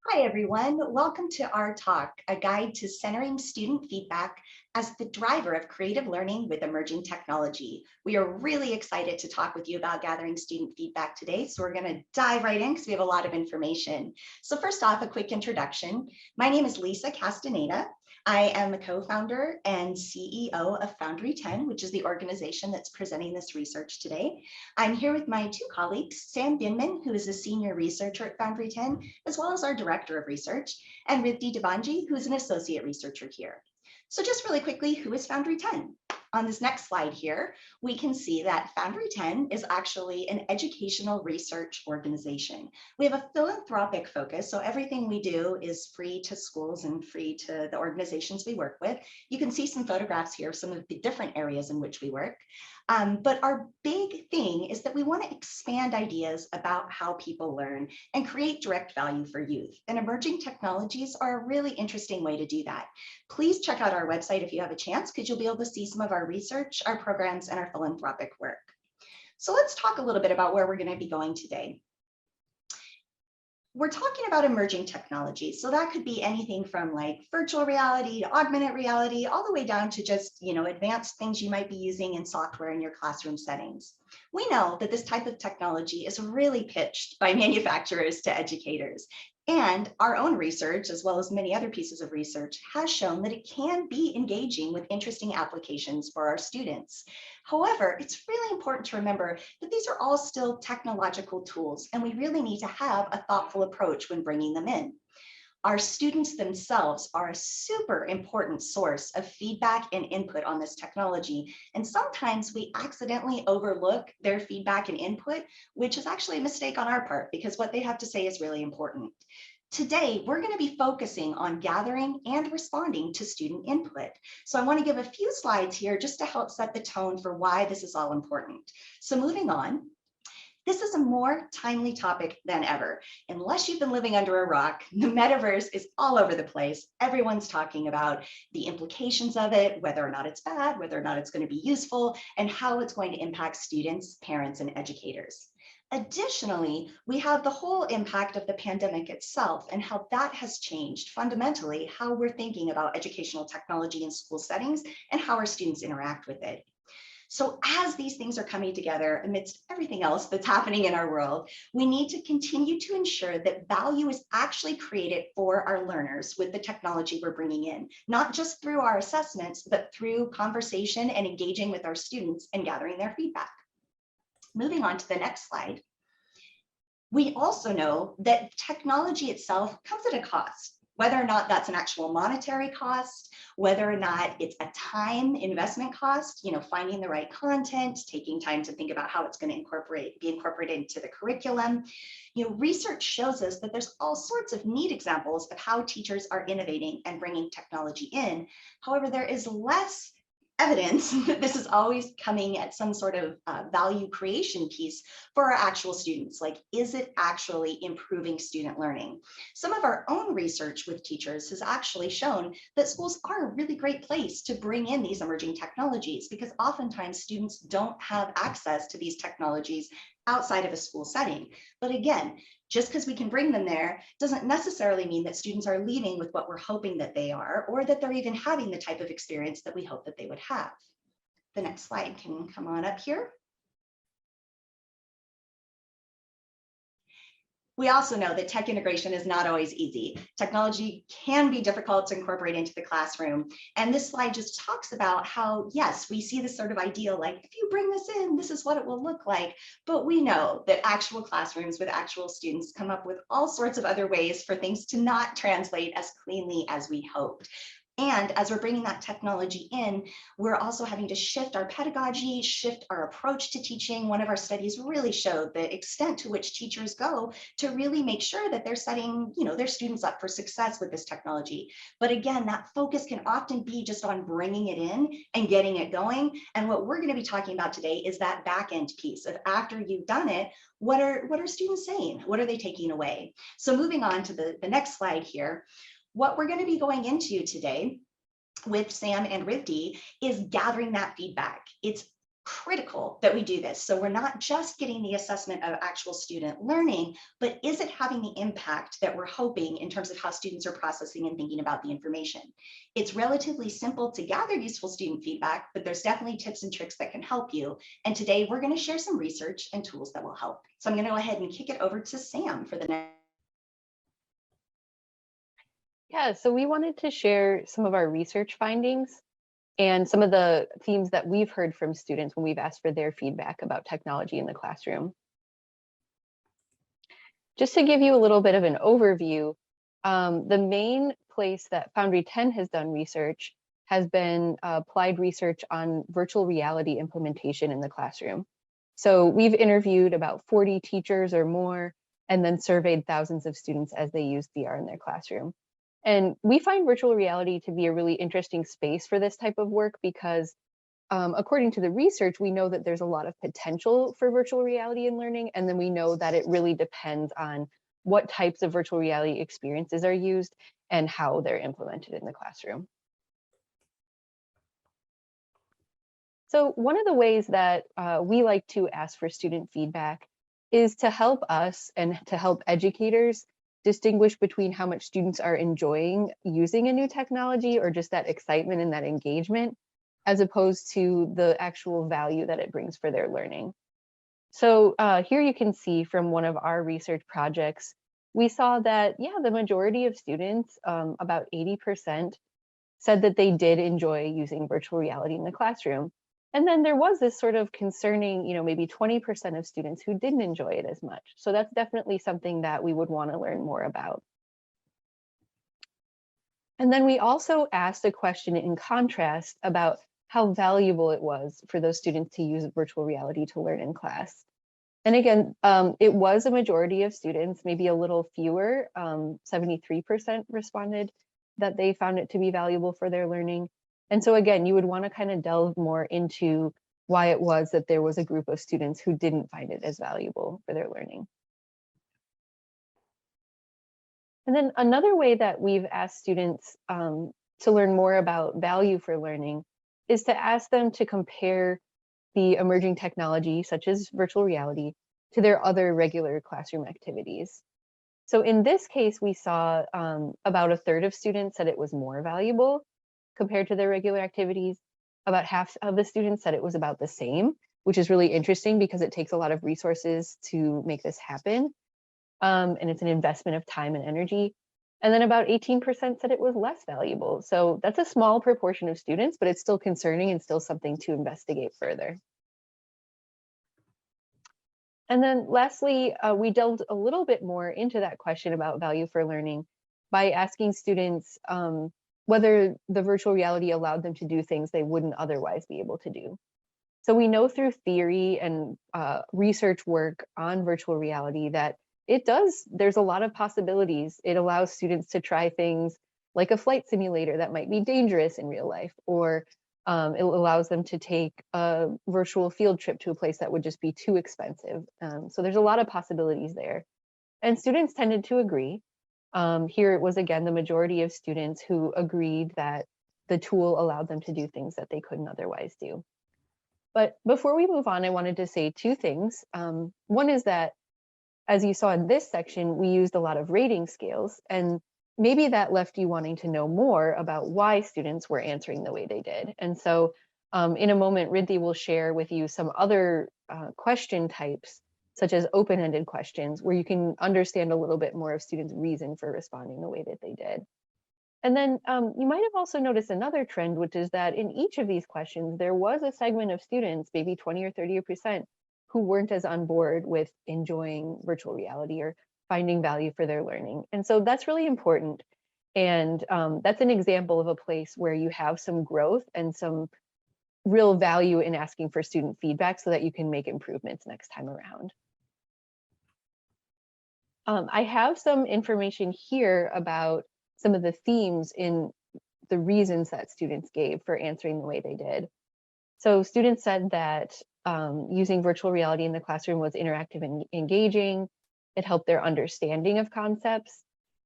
Hi, everyone. Welcome to our talk, A Guide to Centering Student Feedback as the Driver of Creative Learning with Emerging Technology. We are really excited to talk with you about gathering student feedback today, so we're going to dive right in because we have a lot of information. So first off, a quick introduction. My name is Lisa Castaneda. I am the co-founder and CEO of Foundry 10, which is the organization that's presenting this research today. I'm here with my two colleagues, Sam Binman, who is a senior researcher at Foundry 10, as well as our director of research, and Riddhi Devanji, who is an associate researcher here. So just really quickly, who is Foundry 10? On this next slide here, we can see that Foundry 10 is actually an educational research organization. We have a philanthropic focus, so everything we do is free to schools and free to the organizations we work with. You can see some photographs here of some of the different areas in which we work. But our big thing is that we want to expand ideas about how people learn and create direct value for youth. And emerging technologies are a really interesting way to do that. Please check out our website if you have a chance, because you'll be able to see some of our research, our programs, and our philanthropic work. So let's talk a little bit about where we're going to be going today. We're talking about emerging technologies. So that could be anything from like virtual reality to augmented reality, all the way down to just, advanced things you might be using in software in your classroom settings. We know that this type of technology is really pitched by manufacturers to educators. And our own research, as well as many other pieces of research, has shown that it can be engaging with interesting applications for our students. However, it's really important to remember that these are all still technological tools, and we really need to have a thoughtful approach when bringing them in. Our students themselves are a super important source of feedback and input on this technology. And sometimes we accidentally overlook their feedback and input, which is actually a mistake on our part because what they have to say is really important. Today, we're going to be focusing on gathering and responding to student input. So I want to give a few slides here just to help set the tone for why this is all important. So moving on. This is a more timely topic than ever. Unless you've been living under a rock, the metaverse is all over the place. Everyone's talking about the implications of it, whether or not it's bad, whether or not it's going to be useful, and how it's going to impact students, parents, and educators. Additionally, we have the whole impact of the pandemic itself and how that has changed fundamentally how we're thinking about educational technology in school settings and how our students interact with it. So as these things are coming together amidst everything else that's happening in our world, we need to continue to ensure that value is actually created for our learners with the technology we're bringing in, not just through our assessments, but through conversation and engaging with our students and gathering their feedback. Moving on to the next slide. We also know that technology itself comes at a cost. Whether or not that's an actual monetary cost, whether or not it's a time investment cost, finding the right content, taking time to think about how it's going to be incorporated into the curriculum. Research shows us that there's all sorts of neat examples of how teachers are innovating and bringing technology in. However, there is less evidence that this is always coming at some sort of value creation piece for our actual students. Like, is it actually improving student learning? Some of our own research with teachers has actually shown that schools are a really great place to bring in these emerging technologies because oftentimes students don't have access to these technologies outside of a school setting. But again, just because we can bring them there doesn't necessarily mean that students are leaving with what we're hoping that they are, or that they're even having the type of experience that we hope that they would have. The next slide can come on up here. We also know that tech integration is not always easy. Technology can be difficult to incorporate into the classroom. And this slide just talks about how, yes, we see this sort of ideal, like if you bring this in, this is what it will look like. But we know that actual classrooms with actual students come up with all sorts of other ways for things to not translate as cleanly as we hoped. And as we're bringing that technology in, we're also having to shift our pedagogy, shift our approach to teaching. One of our studies really showed the extent to which teachers go to really make sure that they're setting, their students up for success with this technology. But again, that focus can often be just on bringing it in and getting it going. And what we're going to be talking about today is that back end piece of after you've done it, what are students saying? What are they taking away? So moving on to the next slide here. What we're going to be going into today with Sam and Riddhi is gathering that feedback. It's critical that we do this. So we're not just getting the assessment of actual student learning, but is it having the impact that we're hoping in terms of how students are processing and thinking about the information? It's relatively simple to gather useful student feedback, but there's definitely tips and tricks that can help you. And today we're going to share some research and tools that will help. So I'm going to go ahead and kick it over to Sam for the next. Yeah, so we wanted to share some of our research findings and some of the themes that we've heard from students when we've asked for their feedback about technology in the classroom. Just to give you a little bit of an overview, the main place that Foundry 10 has done research has been applied research on virtual reality implementation in the classroom. So we've interviewed about 40 teachers or more, and then surveyed thousands of students as they use VR in their classroom. And we find virtual reality to be a really interesting space for this type of work because according to the research, we know that there's a lot of potential for virtual reality in learning, and then we know that it really depends on what types of virtual reality experiences are used and how they're implemented in the classroom. So one of the ways that we like to ask for student feedback is to help us and to help educators distinguish between how much students are enjoying using a new technology or just that excitement and that engagement, as opposed to the actual value that it brings for their learning. So here you can see from one of our research projects, we saw that, yeah, the majority of students, about 80%, said that they did enjoy using virtual reality in the classroom. And then there was this sort of concerning, maybe 20% of students who didn't enjoy it as much. So that's definitely something that we would want to learn more about. And then we also asked a question in contrast about how valuable it was for those students to use virtual reality to learn in class. And again, it was a majority of students, maybe a little fewer, 73% responded that they found it to be valuable for their learning. And so again, you would want to kind of delve more into why it was that there was a group of students who didn't find it as valuable for their learning. And then another way that we've asked students to learn more about value for learning is to ask them to compare the emerging technology, such as virtual reality, to their other regular classroom activities. So in this case, we saw about a third of students said it was more valuable compared to their regular activities. About half of the students said it was about the same, which is really interesting because it takes a lot of resources to make this happen. And it's an investment of time and energy. And then about 18% said it was less valuable. So that's a small proportion of students, but it's still concerning and still something to investigate further. And then lastly, we delved a little bit more into that question about value for learning by asking students whether the virtual reality allowed them to do things they wouldn't otherwise be able to do. So we know through theory and research work on virtual reality that there's a lot of possibilities. It allows students to try things like a flight simulator that might be dangerous in real life, or it allows them to take a virtual field trip to a place that would just be too expensive. So there's a lot of possibilities there. And students tended to agree. Here it was, again, the majority of students who agreed that the tool allowed them to do things that they couldn't otherwise do. But before we move on, I wanted to say two things. One is that, as you saw in this section, we used a lot of rating scales, and maybe that left you wanting to know more about why students were answering the way they did. And so in a moment, Rinthi will share with you some other question types, such as open-ended questions, where you can understand a little bit more of students' reason for responding the way that they did. And then you might have also noticed another trend, which is that in each of these questions, there was a segment of students, maybe 20 or 30%, who weren't as on board with enjoying virtual reality or finding value for their learning. And so that's really important. And that's an example of a place where you have some growth and some real value in asking for student feedback so that you can make improvements next time around. I have some information here about some of the themes in the reasons that students gave for answering the way they did. So students said that using virtual reality in the classroom was interactive and engaging. It helped their understanding of concepts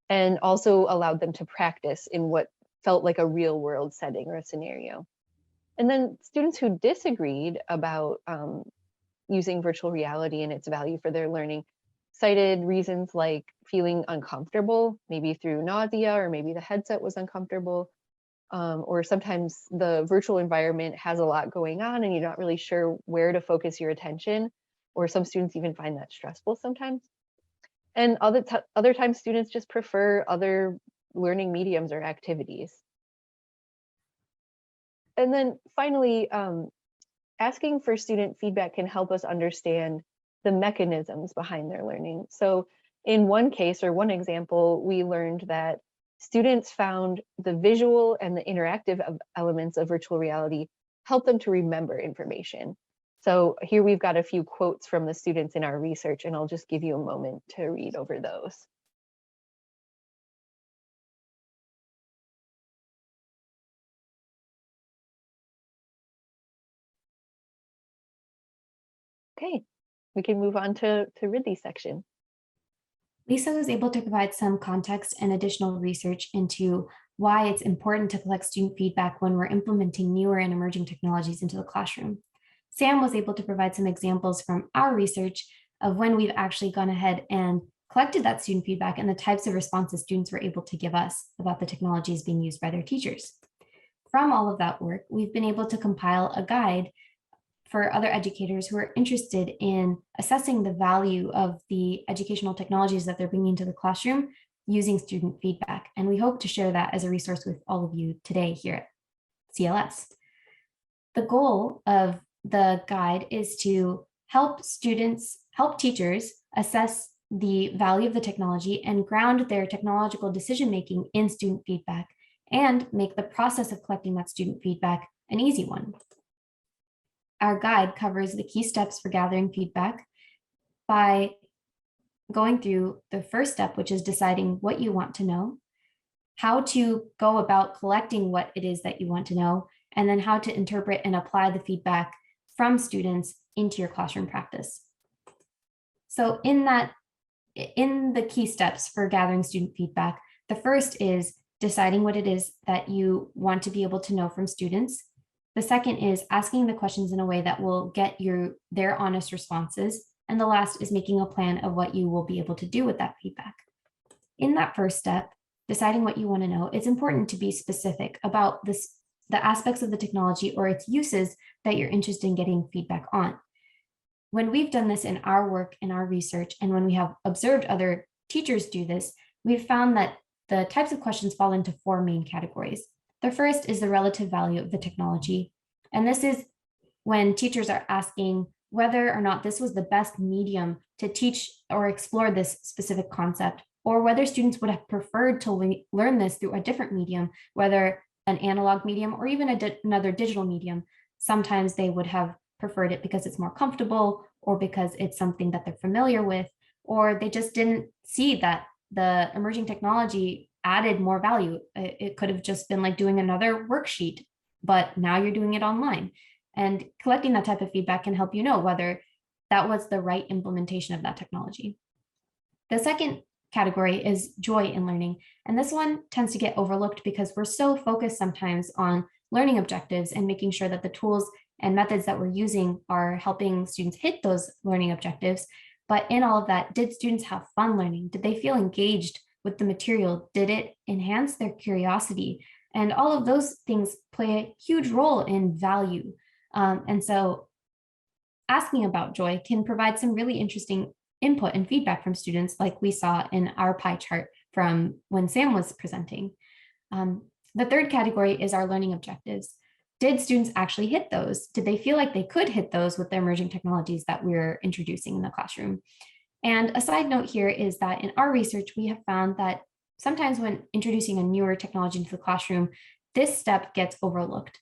and also allowed them to practice in what felt like a real world setting or a scenario. And then students who disagreed about using virtual reality and its value for their learning cited reasons like feeling uncomfortable, maybe through nausea, or maybe the headset was uncomfortable, or sometimes the virtual environment has a lot going on and you're not really sure where to focus your attention, or some students even find that stressful sometimes. And other times students just prefer other learning mediums or activities. And then finally, asking for student feedback can help us understand the mechanisms behind their learning. So in one case, or one example, we learned that students found the visual and the interactive elements of virtual reality help them to remember information. So here we've got a few quotes from the students in our research, and I'll just give you a moment to read over those. Okay, we can move on to Ridley's section. Lisa was able to provide some context and additional research into why it's important to collect student feedback when we're implementing newer and emerging technologies into the classroom. Sam was able to provide some examples from our research of when we've actually gone ahead and collected that student feedback and the types of responses students were able to give us about the technologies being used by their teachers. From all of that work, we've been able to compile a guide for other educators who are interested in assessing the value of the educational technologies that they're bringing to the classroom using student feedback. And we hope to share that as a resource with all of you today here at CLS. The goal of the guide is to help teachers assess the value of the technology and ground their technological decision-making in student feedback and make the process of collecting that student feedback an easy one. Our guide covers the key steps for gathering feedback by going through the first step, which is deciding what you want to know, how to go about collecting what it is that you want to know, and then how to interpret and apply the feedback from students into your classroom practice. So in the key steps for gathering student feedback, the first is deciding what it is that you want to be able to know from students. The second is asking the questions in a way that will get their honest responses. And the last is making a plan of what you will be able to do with that feedback. In that first step, deciding what you want to know, it's important to be specific about the aspects of the technology or its uses that you're interested in getting feedback on. When we've done this in our work, in our research, and when we have observed other teachers do this, we've found that the types of questions fall into four main categories. The first is the relative value of the technology. And this is when teachers are asking whether or not this was the best medium to teach or explore this specific concept, or whether students would have preferred to learn this through a different medium, whether an analog medium or even another digital medium. Sometimes they would have preferred it because it's more comfortable or because it's something that they're familiar with, or they just didn't see that the emerging technology added more value. It could have just been like doing another worksheet, but now you're doing it online. And collecting that type of feedback can help you know whether that was the right implementation of that technology. The second category is joy in learning. And this one tends to get overlooked because we're so focused sometimes on learning objectives and making sure that the tools and methods that we're using are helping students hit those learning objectives. But in all of that, did students have fun learning? Did they feel engaged with the material? Did it enhance their curiosity? And all of those things play a huge role in value. And so asking about joy can provide some really interesting input and feedback from students, like we saw in our pie chart from when Sam was presenting. The third category is our learning objectives. Did students actually hit those? Did they feel like they could hit those with the emerging technologies that we're introducing in the classroom? And a side note here is that in our research, we have found that sometimes when introducing a newer technology into the classroom, this step gets overlooked.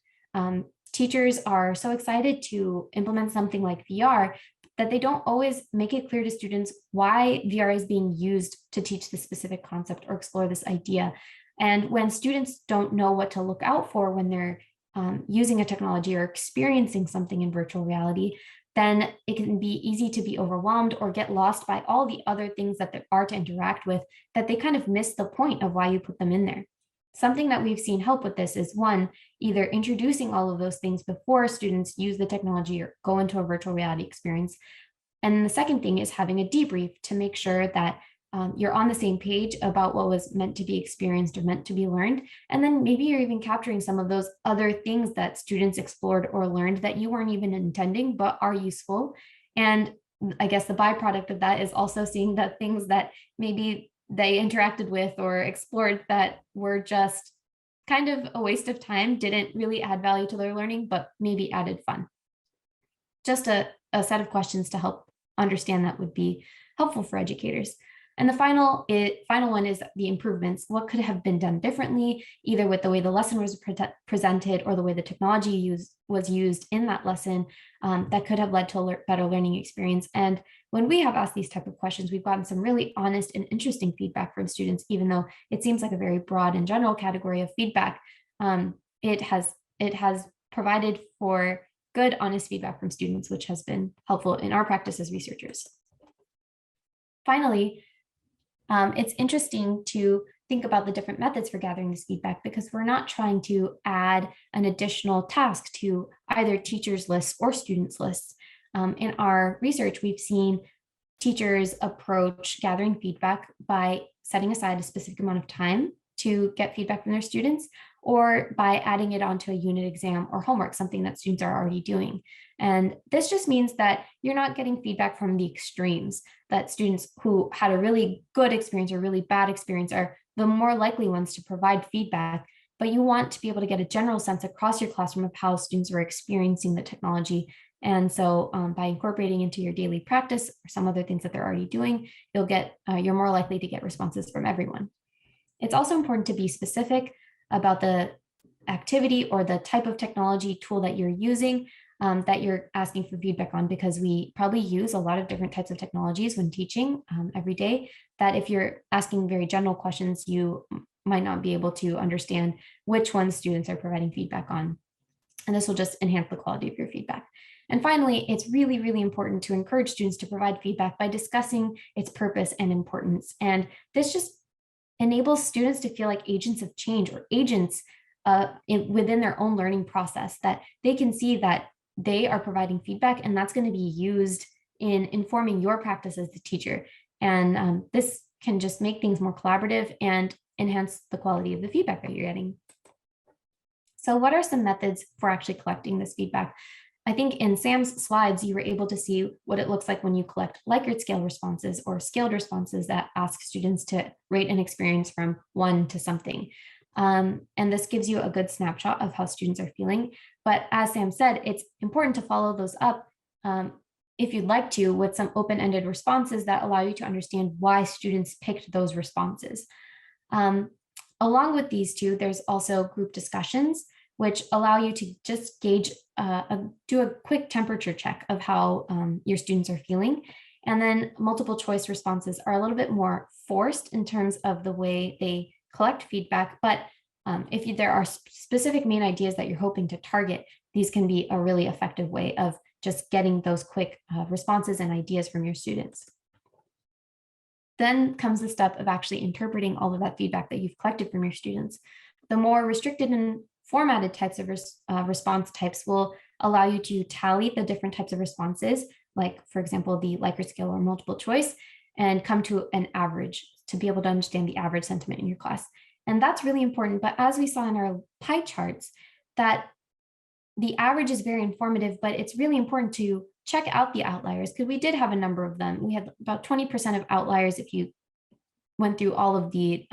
Teachers are so excited to implement something like VR that they don't always make it clear to students why VR is being used to teach this specific concept or explore this idea. And when students don't know what to look out for when they're using a technology or experiencing something in virtual reality, then it can be easy to be overwhelmed or get lost by all the other things that there are to interact with, that they kind of miss the point of why you put them in there. Something that we've seen help with this is, one, either introducing all of those things before students use the technology or go into a virtual reality experience. And the second thing is having a debrief to make sure that you're on the same page about what was meant to be experienced or meant to be learned. And then maybe you're even capturing some of those other things that students explored or learned that you weren't even intending, but are useful. And I guess the byproduct of that is also seeing that things that maybe they interacted with or explored that were just kind of a waste of time, didn't really add value to their learning, but maybe added fun. Just a set of questions to help understand that would be helpful for educators. And the final one is the improvements. What could have been done differently, either with the way the lesson was presented or the way the technology was used in that lesson, that could have led to a better learning experience. And when we have asked these type of questions, we've gotten some really honest and interesting feedback from students, even though it seems like a very broad and general category of feedback. It has provided for good, honest feedback from students, which has been helpful in our practice as researchers. Finally, it's interesting to think about the different methods for gathering this feedback, because we're not trying to add an additional task to either teachers' lists or students' lists. In our research, we've seen teachers approach gathering feedback by setting aside a specific amount of time to get feedback from their students, or by adding it onto a unit exam or homework, something that students are already doing. And this just means that you're not getting feedback from the extremes, that students who had a really good experience or really bad experience are the more likely ones to provide feedback. But you want to be able to get a general sense across your classroom of how students are experiencing the technology. And so by incorporating into your daily practice or some other things that they're already doing, you're more likely to get responses from everyone. It's also important to be specific about the activity or the type of technology tool that you're using, that you're asking for feedback on, because we probably use a lot of different types of technologies when teaching every day, that if you're asking very general questions, you might not be able to understand which ones students are providing feedback on. And this will just enhance the quality of your feedback. And finally, it's really, really important to encourage students to provide feedback by discussing its purpose and importance. And this just enables students to feel like agents of change, or agents within their own learning process, that they can see that they are providing feedback and that's going to be used in informing your practice as the teacher. And this can just make things more collaborative and enhance the quality of the feedback that you're getting. So what are some methods for actually collecting this feedback? I think in Sam's slides, you were able to see what it looks like when you collect Likert scale responses or scaled responses that ask students to rate an experience from 1 to something. And this gives you a good snapshot of how students are feeling. But as Sam said, it's important to follow those up, if you'd like to, with some open-ended responses that allow you to understand why students picked those responses. Along with these two, there's also group discussions, which allow you to just gauge, do a quick temperature check of how your students are feeling. And then multiple choice responses are a little bit more forced in terms of the way they collect feedback. But if there are specific main ideas that you're hoping to target, these can be a really effective way of just getting those quick responses and ideas from your students. Then comes the step of actually interpreting all of that feedback that you've collected from your students. The more restricted and formatted types of response types will allow you to tally the different types of responses, like, for example, the Likert scale or multiple choice, and come to an average to be able to understand the average sentiment in your class. And that's really important. But as we saw in our pie charts, that the average is very informative, but it's really important to check out the outliers, because we did have a number of them. We had about 20% of outliers if you went through all of the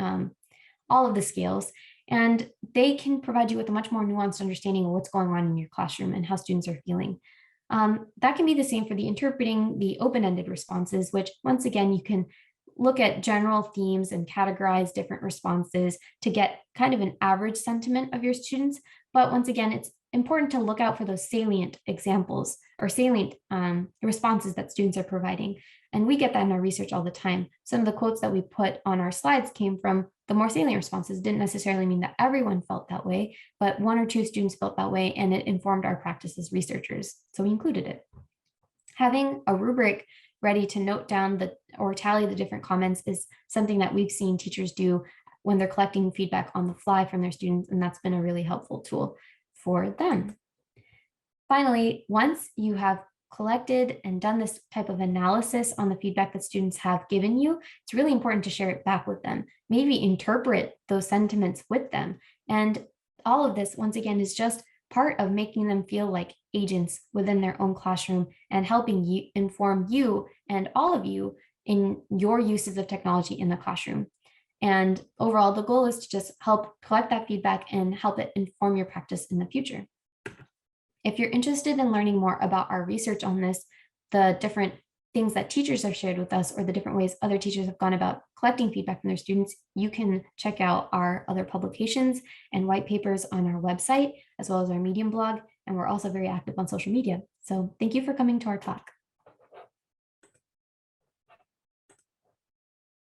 scales. And they can provide you with a much more nuanced understanding of what's going on in your classroom and how students are feeling. That can be the same for the interpreting the open-ended responses, which once again, you can look at general themes and categorize different responses to get kind of an average sentiment of your students. But once again, it's important to look out for those salient examples or salient responses that students are providing. And we get that in our research all the time. Some of the quotes that we put on our slides came from the more salient responses. Didn't necessarily mean that everyone felt that way, but 1 or 2 students felt that way, and it informed our practice as researchers. So we included it. Having a rubric ready to note down or tally the different comments is something that we've seen teachers do when they're collecting feedback on the fly from their students, and that's been a really helpful tool for them. Finally, once you have collected and done this type of analysis on the feedback that students have given you, it's really important to share it back with them. Maybe interpret those sentiments with them. And all of this, once again, is just part of making them feel like agents within their own classroom and helping you inform you and all of you in your uses of technology in the classroom. And overall, the goal is to just help collect that feedback and help it inform your practice in the future. If you're interested in learning more about our research on this, the different things that teachers have shared with us, or the different ways other teachers have gone about collecting feedback from their students, you can check out our other publications and white papers on our website, as well as our Medium blog. And we're also very active on social media. So thank you for coming to our talk.